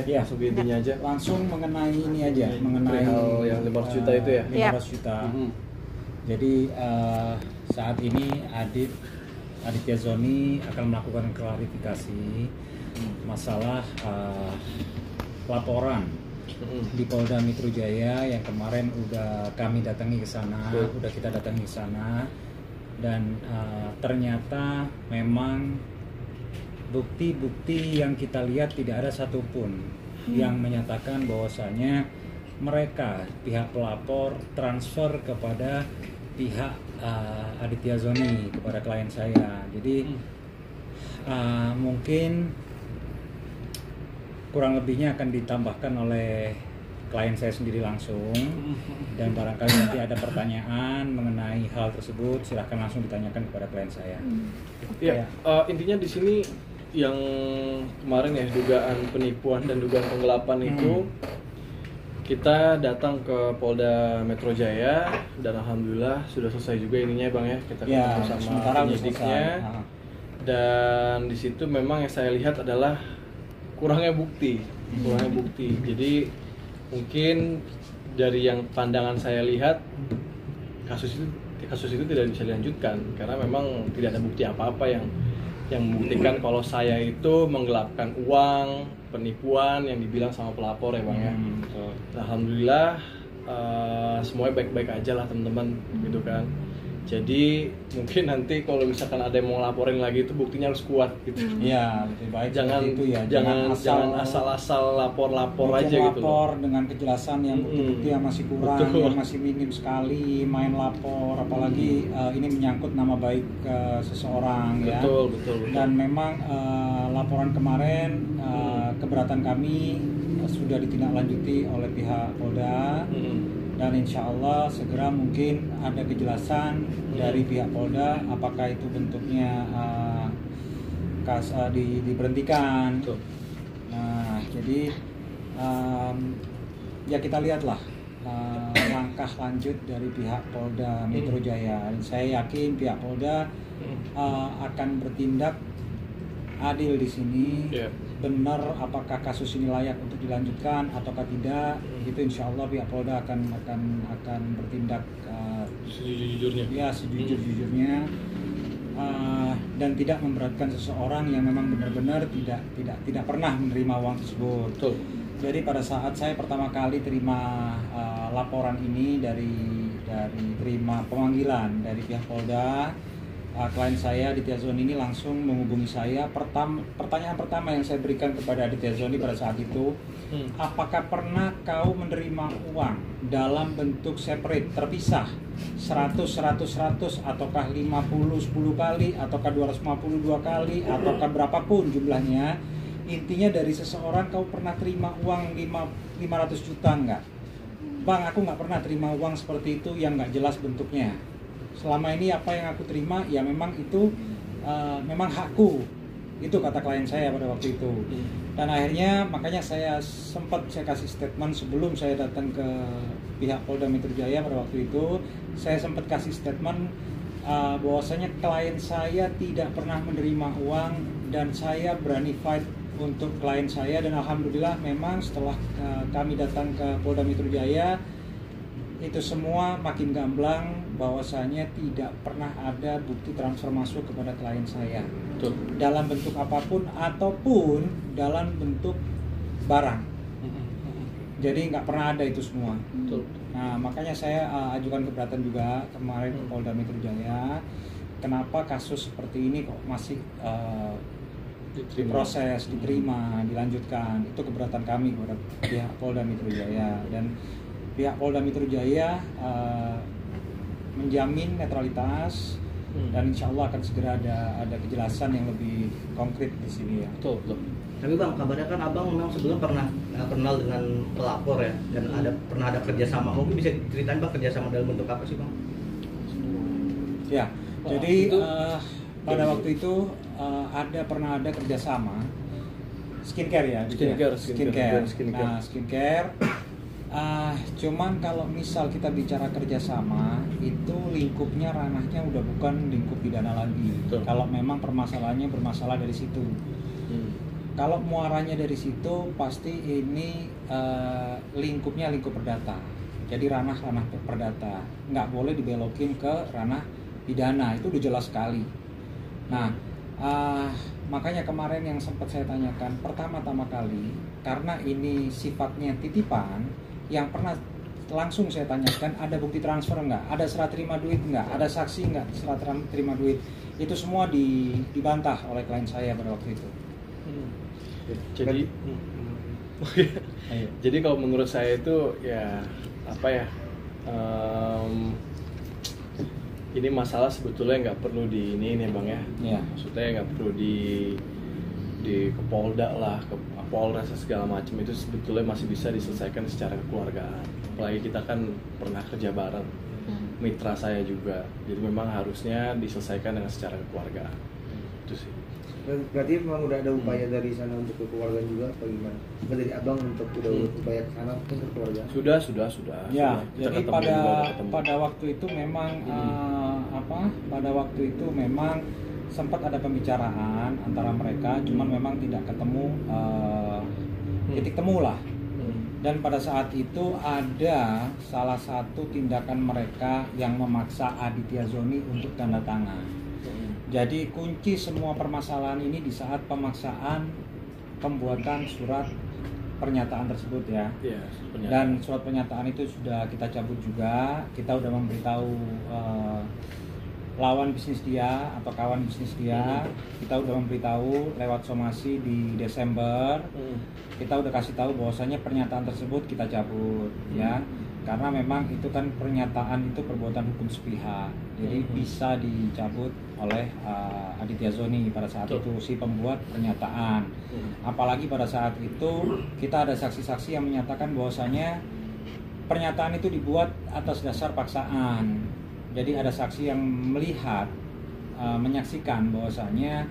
Ya. Langsung ke intinya aja. Langsung mengenai ini aja, mengenai Perihal yang 500 juta itu ya. 500 juta. Jadi saat ini Aditya Zoni akan melakukan klarifikasi masalah laporan di Polda Metro Jaya yang kemarin udah kami datangi ke sana, udah kita datangi ke sana, dan ternyata memang bukti-bukti yang kita lihat tidak ada satupun yang menyatakan bahwasanya mereka pihak pelapor transfer kepada pihak Aditya Zoni, kepada klien saya. Jadi mungkin kurang lebihnya akan ditambahkan oleh klien saya sendiri langsung, dan barangkali nanti ada pertanyaan mengenai hal tersebut silahkan langsung ditanyakan kepada klien saya. Ya, intinya di sini yang kemarin ya, dugaan penipuan dan dugaan penggelapan itu kita datang ke Polda Metro Jaya dan alhamdulillah sudah selesai juga ininya Bang ya, kita ketemu sama penyidiknya. Dan di situ memang yang saya lihat adalah kurangnya bukti. Jadi mungkin dari yang pandangan saya lihat kasus itu tidak bisa dilanjutkan karena memang tidak ada bukti apa-apa yang membuktikan kalau saya itu menggelapkan uang, penipuan yang dibilang sama pelapor ya Bang ya. Alhamdulillah semuanya baik-baik aja lah teman-teman gitu kan. Jadi mungkin nanti kalau misalkan ada yang mau laporin lagi itu buktinya harus kuat gitu. Iya, lebih baik jangan itu ya. jangan asal-asal lapor aja gitu. Lapor dengan kejelasan yang bukti-bukti yang masih kurang, yang masih minim sekali, main lapor, apalagi ini menyangkut nama baik seseorang ya. Betul. Dan memang laporan kemarin keberatan kami sudah ditindaklanjuti oleh pihak Polda. Dan insya Allah segera mungkin ada kejelasan dari pihak Polda apakah itu bentuknya diberhentikan. Nah, jadi ya kita lihatlah langkah lanjut dari pihak Polda Metro Jaya. Dan saya yakin pihak Polda akan bertindak adil di sini. Benar apakah kasus ini layak untuk dilanjutkan ataukah tidak, itu insya Allah pihak Polda akan bertindak sejujurnya dan tidak memberatkan seseorang yang memang benar-benar tidak pernah menerima uang tersebut. Jadi pada saat saya pertama kali terima laporan ini dari terima pemanggilan dari pihak Polda, klien saya Aditya Zoni ini langsung menghubungi saya. Pertanyaan pertama yang saya berikan kepada Aditya Zoni pada saat itu, apakah pernah kau menerima uang dalam bentuk separate, terpisah 100 ataukah 50 10 kali ataukah 252 kali ataukah berapapun jumlahnya, intinya dari seseorang kau pernah terima uang 500 juta enggak? Bang, aku nggak pernah terima uang seperti itu yang nggak jelas bentuknya. Selama ini apa yang aku terima ya memang itu memang hakku, itu kata klien saya pada waktu itu. Dan akhirnya makanya saya kasih statement sebelum saya datang ke pihak Polda Metro Jaya pada waktu itu. Saya sempat kasih statement bahwasanya klien saya tidak pernah menerima uang dan saya berani fight untuk klien saya. Dan alhamdulillah memang setelah kami datang ke Polda Metro Jaya itu semua makin gamblang bahwasanya tidak pernah ada bukti transfer masuk kepada klien saya. Dalam bentuk apapun ataupun dalam bentuk barang. Jadi nggak pernah ada itu semua. Nah makanya saya ajukan keberatan juga kemarin ke Polda Metro Jaya. Kenapa kasus seperti ini kok masih diproses, diterima, dilanjutkan? Itu keberatan kami kepada pihak Polda Metro Jaya. Dan pihak Polda Metro Jaya menjamin netralitas dan insya Allah akan segera ada kejelasan yang lebih konkret di sini ya. Betul. Tapi Bang, kabarnya kan Abang memang sebelum pernah kenal dengan pelapor ya, dan pernah ada kerjasama. Mungkin bisa diceritain Bang kerjasama dalam bentuk apa sih Bang? Ya, jadi pada waktu itu pernah ada kerjasama skincare ya. Skincare. Nah, skincare. Cuman kalau misal kita bicara kerjasama itu lingkupnya ranahnya udah bukan lingkup pidana lagi. Kalau memang permasalahannya bermasalah dari situ. Kalau muaranya dari situ pasti ini lingkupnya lingkup perdata. Jadi ranah-ranah perdata, nggak boleh dibelokin ke ranah pidana, itu udah jelas sekali. Nah, makanya kemarin yang sempat saya tanyakan pertama-tama kali, karena ini sifatnya titipan, yang pernah langsung saya tanyakan, ada bukti transfer nggak, ada serah terima duit nggak, ada saksi nggak serah terima duit, itu semua dibantah oleh klien saya pada waktu itu. Jadi jadi kalau menurut saya itu ya apa ya, ini masalah sebetulnya nggak perlu di ini nih Bang ya. Maksudnya nggak perlu di ke Polda lah, ke Polres segala macam, itu sebetulnya masih bisa diselesaikan secara kekeluargaan. Apalagi kita kan pernah kerja bareng, mitra saya juga, jadi memang harusnya diselesaikan dengan secara kekeluargaan. Itu sih. Berarti memang udah ada upaya dari sana untuk kekeluargaan juga apa gimana? Bukan dari abang untuk udah upaya ke sana untuk kekeluargaan? Sudah. Ya, jadi pada waktu itu memang pada waktu itu memang sempat ada pembicaraan antara mereka, cuman memang tidak ketemu titik temu lah. Dan pada saat itu ada salah satu tindakan mereka yang memaksa Aditya Zoni untuk tanda tangan. Jadi kunci semua permasalahan ini di saat pemaksaan pembuatan surat pernyataan tersebut ya. Dan surat pernyataan itu sudah kita cabut juga, kita udah memberitahu lawan bisnis dia atau kawan bisnis dia, kita udah memberitahu lewat somasi di Desember, kita udah kasih tahu bahwasanya pernyataan tersebut kita cabut ya, karena memang itu kan pernyataan itu perbuatan hukum sepihak, jadi bisa dicabut oleh Aditya Zoni pada saat itu si pembuat pernyataan. Apalagi pada saat itu kita ada saksi-saksi yang menyatakan bahwasanya pernyataan itu dibuat atas dasar paksaan. Jadi ada saksi yang melihat, menyaksikan bahwasanya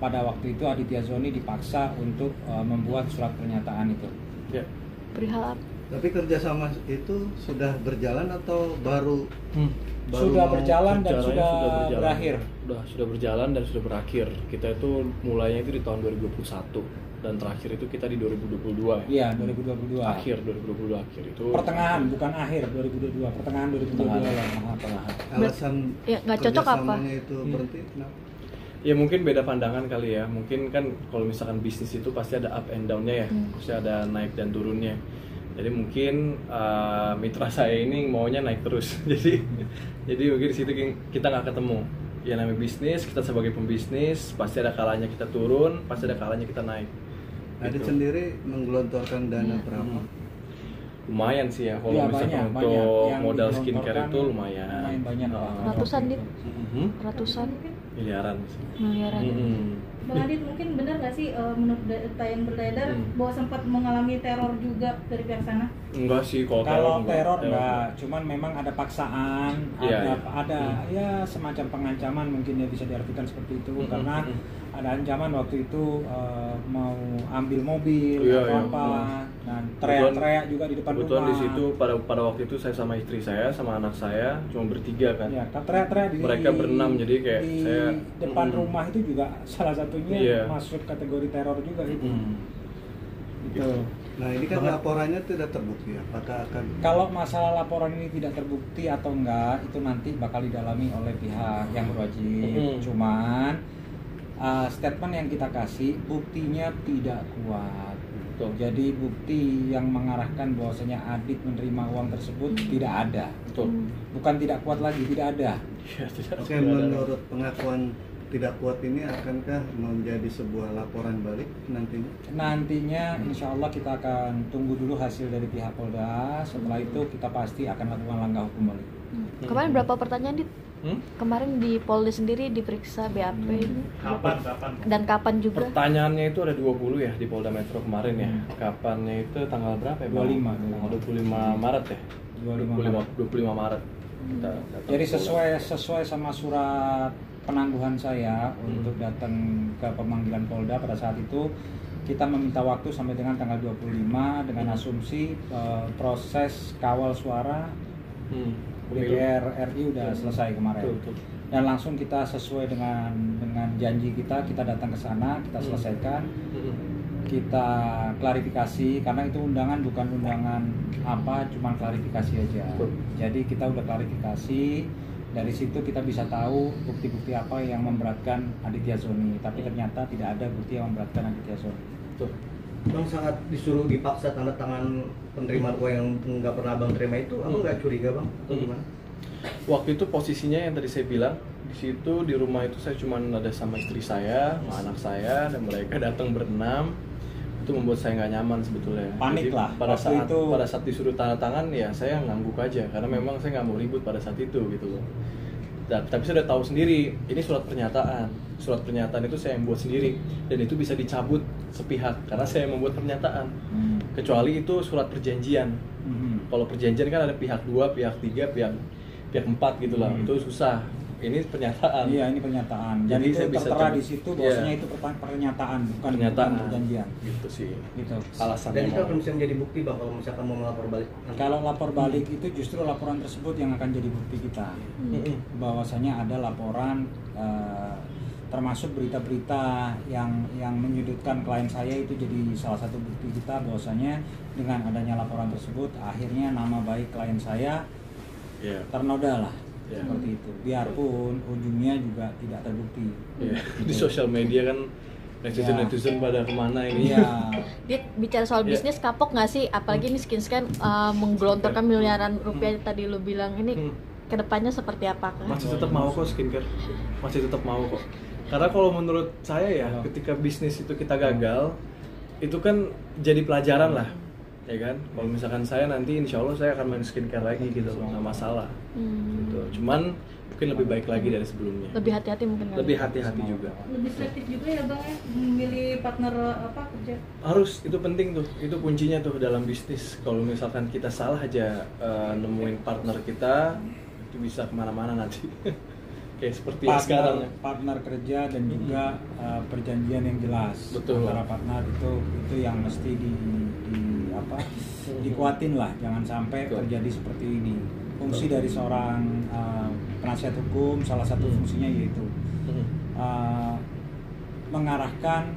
pada waktu itu Aditya Zoni dipaksa untuk membuat surat pernyataan itu. Ya. Perihal. Tapi kerjasama itu sudah berjalan atau baru sudah berjalan dan sudah berakhir. Sudah berjalan dan sudah berakhir. Kita itu mulainya itu di tahun 2021 dan terakhir itu kita di 2022 ya. Iya, 2022. Akhir 2022 akhir itu. Pertengahan, bukan akhir 2022, pertengahan 2022 lah. Pertengahan. Alasan ya, nggak cocok apa? Itu berarti kenapa? Ya mungkin beda pandangan kali ya. Mungkin kan kalau misalkan bisnis itu pasti ada up and down-nya ya. Pasti ada naik dan turunnya. Jadi mungkin mitra saya ini maunya naik terus. jadi mungkin di situ kita nggak ketemu. Ya namanya bisnis, kita sebagai pembisnis pasti ada kalanya kita turun, pasti ada kalanya kita naik. Adit sendiri menggelontorkan dana berapa? Lumayan sih ya, kalau misalkan untuk modal skincare itu lumayan banyak. Ratusan dit, ratusan miliaran. Bang Adit, mungkin benar nggak sih menurut data yang beredar bahwa sempat mengalami teror juga dari pihak sana? Enggak sih, kalau teror enggak, cuman memang ada paksaan, ada ya semacam pengancaman mungkin ya bisa diartikan seperti itu, karena ada ancaman waktu itu mau ambil mobil atau apa, dan teriak-teriak juga di depan rumah. Kebetulan di situ pada waktu itu saya sama istri saya sama anak saya cuma bertiga kan. Ya, teriak-teriak mereka berenam, jadi kayak di saya depan rumah itu juga salah satunya masuk kategori teror juga itu. Gitu. Nah ini kan laporannya tidak terbukti, apakah akan? Kalau masalah laporan ini tidak terbukti atau enggak, itu nanti bakal didalami oleh pihak yang berwajib. Cuman statement yang kita kasih buktinya tidak kuat. Jadi bukti yang mengarahkan bahwasanya Adit menerima uang tersebut tidak ada. Bukan tidak kuat lagi, tidak ada. Oke, menurut pengakuan tidak kuat ini akankah menjadi sebuah laporan balik nantinya? Nantinya insya Allah kita akan tunggu dulu hasil dari pihak Polda. Setelah itu kita pasti akan lakukan langkah hukum balik. Kemarin berapa pertanyaan dit? Kemarin di Polda sendiri diperiksa BAP Kapan? Dan kapan juga? Pertanyaannya itu ada 20 ya di Polda Metro kemarin ya. Kapannya itu tanggal berapa ya? 25 Maret ya? 25 Maret. Jadi sesuai sama surat penangguhan saya untuk datang ke pemanggilan Polda pada saat itu, kita meminta waktu sampai dengan tanggal 25 dengan asumsi proses kawal suara DPR RI udah selesai kemarin. Betul. Dan langsung kita sesuai dengan janji kita datang ke sana, kita selesaikan, kita klarifikasi karena itu undangan bukan undangan apa, cuma klarifikasi aja. Jadi kita udah klarifikasi, dari situ kita bisa tahu bukti-bukti apa yang memberatkan Aditya Zoni, tapi ternyata tidak ada bukti yang memberatkan Aditya Zoni. Bang sangat disuruh dipaksa tanda tangan penerima uang yang nggak pernah Abang terima itu, Abang nggak curiga Bang? Atau gimana? Waktu itu posisinya yang tadi saya bilang, di situ di rumah itu saya cuma ada sama istri saya, sama anak saya, dan mereka datang berenam. Itu membuat saya nggak nyaman sebetulnya. Panik jadi, lah. Pada saat disuruh tanda tangan ya saya ngangguk aja karena memang saya nggak mau ribut pada saat itu gitu loh. Tapi saya udah tahu sendiri ini surat pernyataan itu saya yang buat sendiri dan itu bisa dicabut sepihak karena saya yang membuat pernyataan. Kecuali itu surat perjanjian. Kalau perjanjian kan ada pihak 2, pihak 3, pihak 4 gitu lah. Itu susah. Ini pernyataan. Iya, ini pernyataan. Jadi itu tertera di situ bahwasanya itu pernyataan, bukan perjanjian. Gitu sih. Gitu. Alasannya. Dan itu akan bisa menjadi bukti Bang kalau misalkan mau melapor balik. Kalau lapor balik itu justru laporan tersebut yang akan jadi bukti kita. Bahwasanya ada laporan termasuk berita-berita yang menyudutkan klien saya itu jadi salah satu bukti kita bahwasanya dengan adanya laporan tersebut akhirnya nama baik klien saya ternoda lah. Seperti itu, biarpun ujungnya juga tidak terbukti. Di sosial media kan netizen pada kemana ini? Dia bicara soal bisnis kapok nggak sih? Apalagi ini Skinscan menggelontorkan miliaran rupiah tadi lu bilang, ini kedepannya seperti apa? Masih tetap mau kok skincare, masih tetap mau kok. Karena kalau menurut saya ya, ketika bisnis itu kita gagal, itu kan jadi pelajaran lah. Ya kan, kalau misalkan saya nanti insya Allah saya akan main skincare lagi gitu, nggak masalah. Gitu. Cuman mungkin lebih baik lagi dari sebelumnya. Lebih hati-hati mungkin. Lebih hati-hati juga. Lebih selektif juga ya Bang ya, memilih partner kerja. Harus, itu penting tuh, itu kuncinya tuh dalam bisnis. Kalau misalkan kita salah aja nemuin partner kita, itu bisa kemana-mana nanti. Kayak seperti sekarang ya. Partner kerja dan juga perjanjian yang jelas. Betul. Antara partner itu yang mesti dikuatin lah, jangan sampai terjadi seperti ini. Fungsi dari seorang penasihat hukum salah satu fungsinya yaitu mengarahkan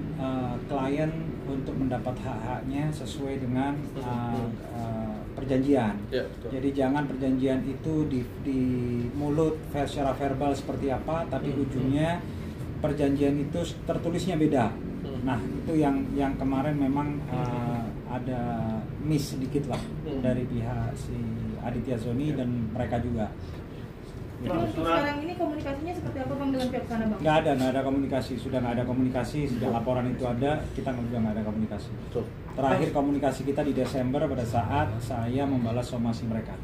klien untuk mendapat hak-haknya sesuai dengan perjanjian. Jadi jangan perjanjian itu di mulut secara verbal seperti apa, tapi ujungnya perjanjian itu tertulisnya beda. Nah itu yang kemarin memang ada miss sedikit lah dari pihak si Aditya Zoni dan mereka juga. Kalau sekarang ini komunikasinya seperti apa Bang dengan pihak sana Bang? Nggak ada komunikasi, sudah nggak ada komunikasi sejak laporan itu ada, kita juga nggak ada komunikasi. Terakhir komunikasi kita di Desember pada saat saya membalas somasi mereka.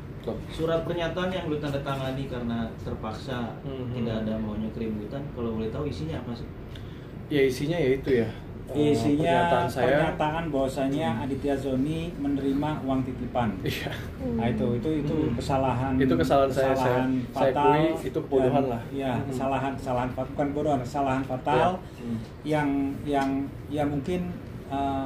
Surat pernyataan yang lu tanda tangani karena terpaksa tidak ada maunya keributan, kalau boleh tahu isinya apa sih? Ya isinya ya itu ya. Isinya pernyataan bahwasanya Aditya Zoni menerima uang titipan. Nah itu kesalahan. Itu kesalahan saya fatal. Akui itu kebodohan lah. Ya kesalahan bukan kebodohan, kesalahan fatal yang mungkin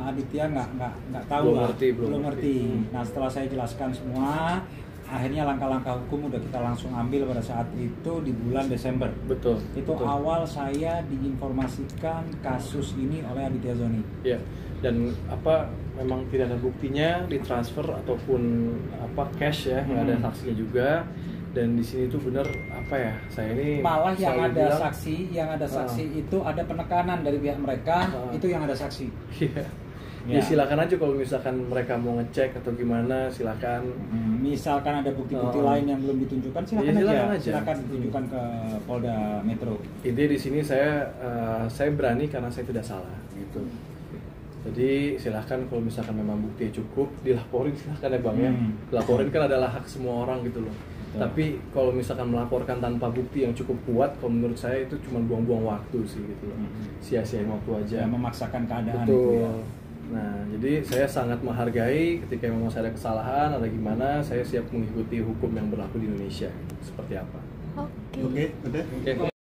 Aditya nggak tahu belum ngerti. Nah setelah saya jelaskan semua, akhirnya langkah-langkah hukum udah kita langsung ambil pada saat itu di bulan Desember. Betul. Awal saya diinformasikan kasus ini oleh Aditya Zoni. Ya. Dan memang tidak ada buktinya ditransfer ataupun cash ya, nggak ada saksinya juga. Dan di sini tuh benar saya ini malah yang ada saksi itu ada penekanan dari pihak mereka, itu yang ada saksi. Ya silakan aja kalau misalkan mereka mau ngecek atau gimana, silakan. Misalkan ada bukti-bukti lain yang belum ditunjukkan, silakan ditunjukkan ke Polda Metro. Intinya di sini saya berani karena saya tidak salah gitu. Jadi silakan kalau misalkan memang bukti cukup dilaporin, silakan ya Bang ya. Laporin kan adalah hak semua orang gitu loh. Tapi kalau misalkan melaporkan tanpa bukti yang cukup kuat, kalau menurut saya itu cuma buang-buang waktu sih gitu loh. Sia-siain waktu aja. Ya, memaksakan keadaan. Betul. Itu ya. Nah, jadi saya sangat menghargai ketika memang saya ada kesalahan, ada gimana, saya siap mengikuti hukum yang berlaku di Indonesia. Seperti apa? Oke. Oke.